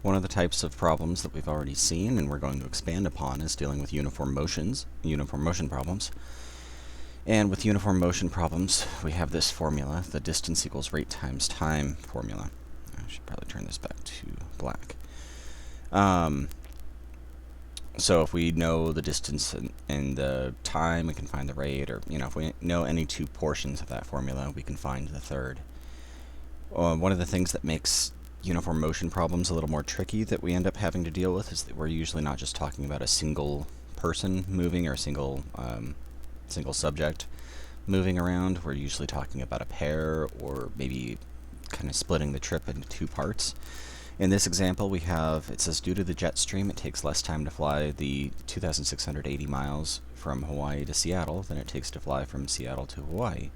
One of the types of problems that we've already seen and we're going to expand upon is dealing with uniform motion problems. And with uniform motion problems, we have this formula, the distance equals rate times time formula. I should probably turn this back to black. So if we know the distance and the time, we can find the rate, or if we know any two portions of that formula, we can find the third. One of the things that makes uniform motion problems a little more tricky that we end up having to deal with is that we're usually not just talking about a single person moving or a single subject moving around. We're usually talking about a pair, or maybe kind of splitting the trip into two parts. In this example, we have, it says, due to the jet stream, it takes less time to fly the 2,680 miles from Hawaii to Seattle than it takes to fly from Seattle to Hawaii.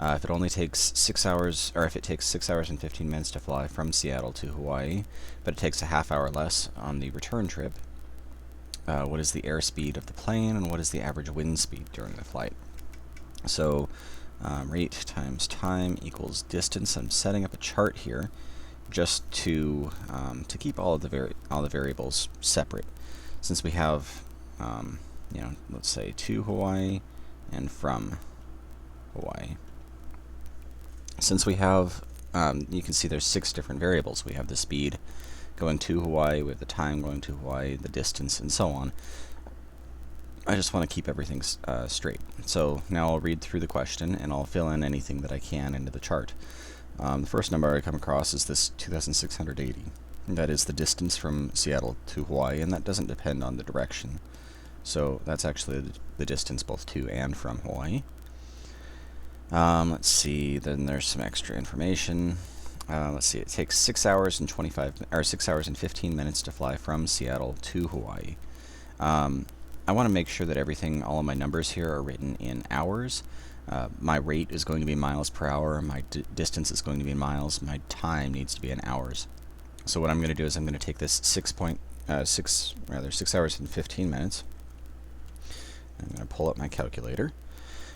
If it only takes 6 hours, or if it takes 6 hours and 15 minutes to fly from Seattle to Hawaii, but it takes a half hour less on the return trip, what is the airspeed of the plane, and what is the average wind speed during the flight? So rate times time equals distance. I'm setting up a chart here just to keep all the variables separate, since we have let's say to Hawaii and from Hawaii. Since we have you can see there's 6 different variables. We have the speed going to Hawaii, we have the time going to Hawaii, the distance, and so on. I just want to keep everything straight. So now I'll read through the question and I'll fill in anything that I can into the chart. The first number I come across is this 2,680. That is the distance from Seattle to Hawaii, and that doesn't depend on the direction. So that's actually the distance both to and from Hawaii. Let's see, then there's some extra information. Let's see, it takes 6 hours and 15 minutes to fly from Seattle to Hawaii. I want to make sure that all of my numbers here are written in hours. My rate is going to be miles per hour, my distance is going to be in miles, my time needs to be in hours. So what I'm going to do is I'm going to take this 6 hours and 15 minutes. I'm going to pull up my calculator,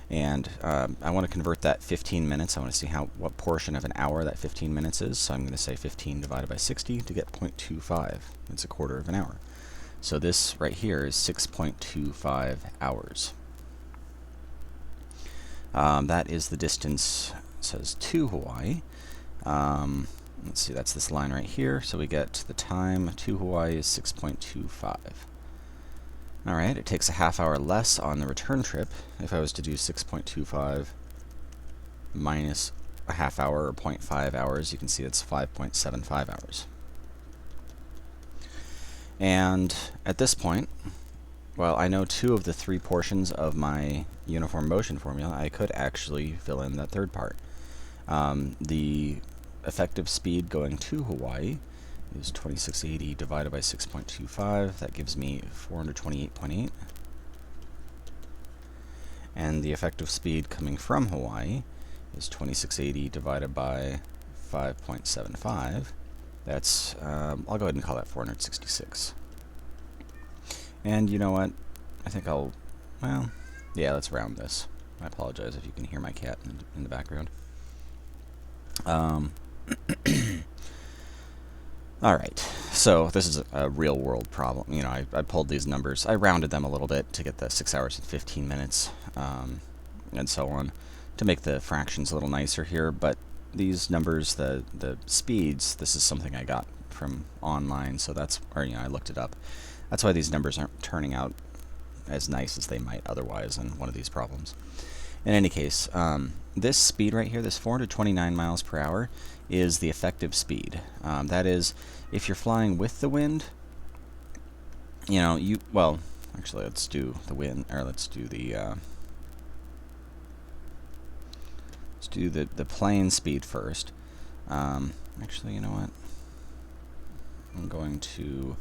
and I want to convert that 15 minutes. I want to see what portion of an hour that 15 minutes is. So I'm going to say 15 divided by 60 to get 0.25. It's a quarter of an hour. So this right here is 6.25 hours. That is the distance, it says, to Hawaii. Let's see, that's this line right here. So we get the time to Hawaii is 6.25. Alright, it takes a half hour less on the return trip. If I was to do 6.25 minus a half hour, or 0.5 hours, you can see it's 5.75 hours. And at this point, well, I know 2 of the 3 portions of my uniform motion formula. I could actually fill in that third part. The effective speed going to Hawaii is 2680 divided by 6.25. That gives me 428.8. And the effective speed coming from Hawaii is 2680 divided by 5.75. That's, I'll go ahead and call that 466. And you know what? I think yeah, let's round this. I apologize if you can hear my cat in the background. Alright, so this is a real world problem. I pulled these numbers. I rounded them a little bit to get the 6 hours and 15 minutes, and so on, to make the fractions a little nicer here. But these numbers, the speeds, this is something I got from online, so I looked it up. That's why these numbers aren't turning out as nice as they might otherwise in one of these problems. In any case, this speed right here, this 429 miles per hour, is the effective speed. That is, if you're flying with the wind, well, actually, let's do the wind, or let's do the plane speed first. Actually, you know what? I'm going to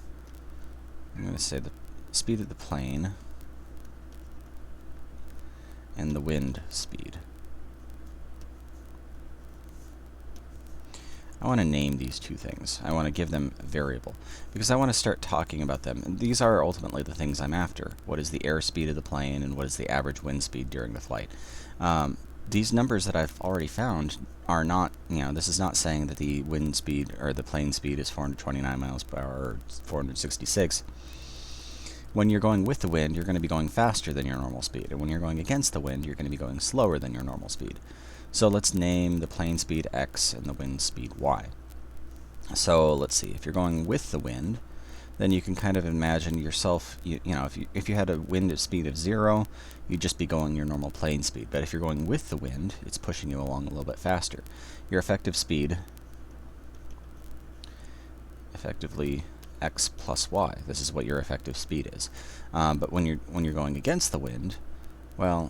say the speed of the plane and the wind speed. I want to name these two things. I want to give them a variable because I want to start talking about them. And these are ultimately the things I'm after. What is the airspeed of the plane and what is the average wind speed during the flight? these numbers that I've already found are not, this is not saying that the wind speed or the plane speed is 429 miles per hour or 466. When you're going with the wind, you're going to be going faster than your normal speed. And when you're going against the wind, you're going to be going slower than your normal speed. So let's name the plane speed x and the wind speed y. So let's see, if you're going with the wind, then you can kind of imagine yourself, if you had a wind speed of 0, you'd just be going your normal plane speed. But if you're going with the wind, it's pushing you along a little bit faster. Your effective speed, effectively x plus y. This is what your effective speed is. But when you're going against the wind, well,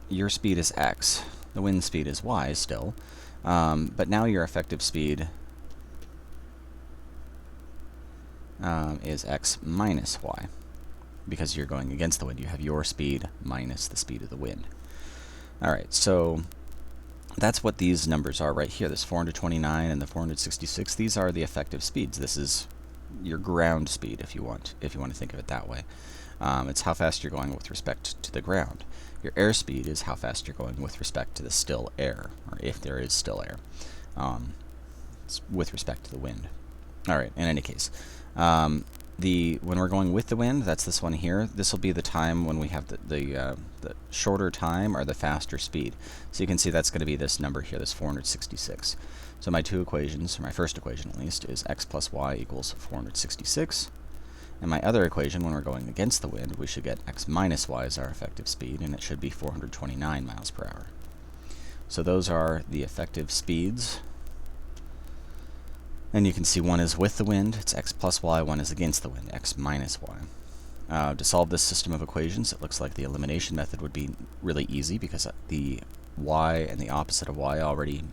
your speed is x. The wind speed is y still. But now your effective speed is x minus y. Because you're going against the wind, you have your speed minus the speed of the wind. Alright, so that's what these numbers are right here. This 429 and the 466, these are the effective speeds. This is your ground speed, if you want to think of it that way. It's how fast you're going with respect to the ground. Your airspeed is how fast you're going with respect to the still air, or if there is still air. It's with respect to the wind. Alright, in any case, when we're going with the wind, that's this one here. This will be the time when we have the shorter time or the faster speed. So you can see that's going to be this number here, this 466. So my two equations, or my first equation at least, is x plus y equals 466. And my other equation, when we're going against the wind, we should get x minus y as our effective speed, and it should be 429 miles per hour. So those are the effective speeds. And you can see one is with the wind, it's x plus y, one is against the wind, x minus y. To solve this system of equations, it looks like the elimination method would be really easy because the y and the opposite of y already,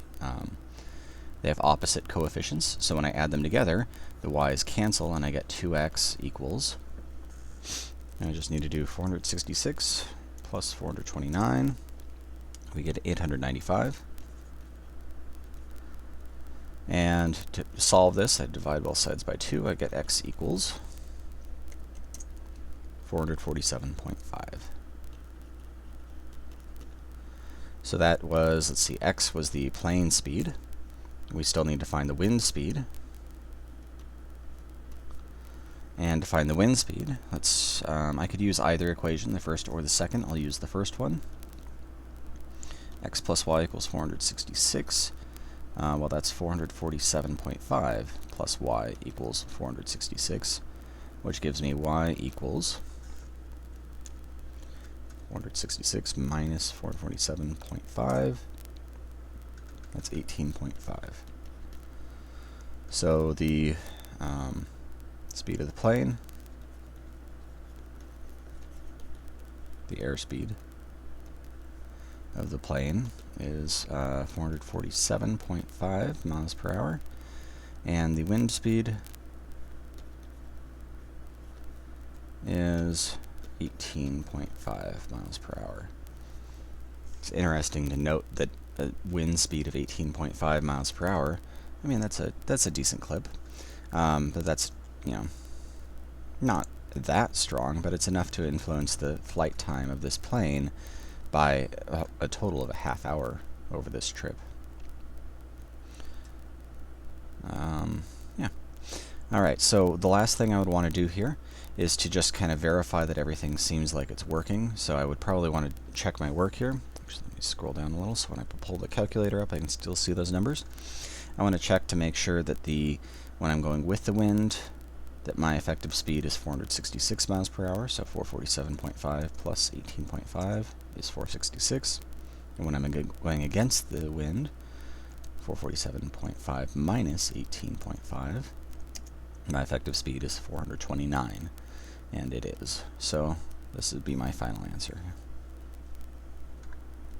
they have opposite coefficients. So when I add them together, the y's cancel and I get 2x equals, and I just need to do 466 plus 429, we get 895. And to solve this, I divide both sides by 2. I get x equals 447.5. So that was, let's see, x was the plane speed. We still need to find the wind speed. And to find the wind speed, I could use either equation, the first or the second. I'll use the first one. X plus y equals 466. Well, that's 447.5 plus y equals 466, which gives me y equals 466 minus 447.5. That's 18.5. So the speed of the plane, the airspeed of the plane is 447.5 miles per hour, and the wind speed is 18.5 miles per hour. It's interesting to note that a wind speed of 18.5 miles per hour, I mean, that's a decent clip, but that's, not that strong, but it's enough to influence the flight time of this plane by a total of a half hour over this trip. Yeah. Alright, so the last thing I would want to do here is to just kind of verify that everything seems like it's working. So I would probably want to check my work here. Actually, let me scroll down a little so when I pull the calculator up I can still see those numbers. I want to check to make sure that when I'm going with the wind, that my effective speed is 466 miles per hour, so 447.5 plus 18.5 is 466. And when I'm going against the wind, 447.5 minus 18.5, my effective speed is 429, and it is. So this would be my final answer.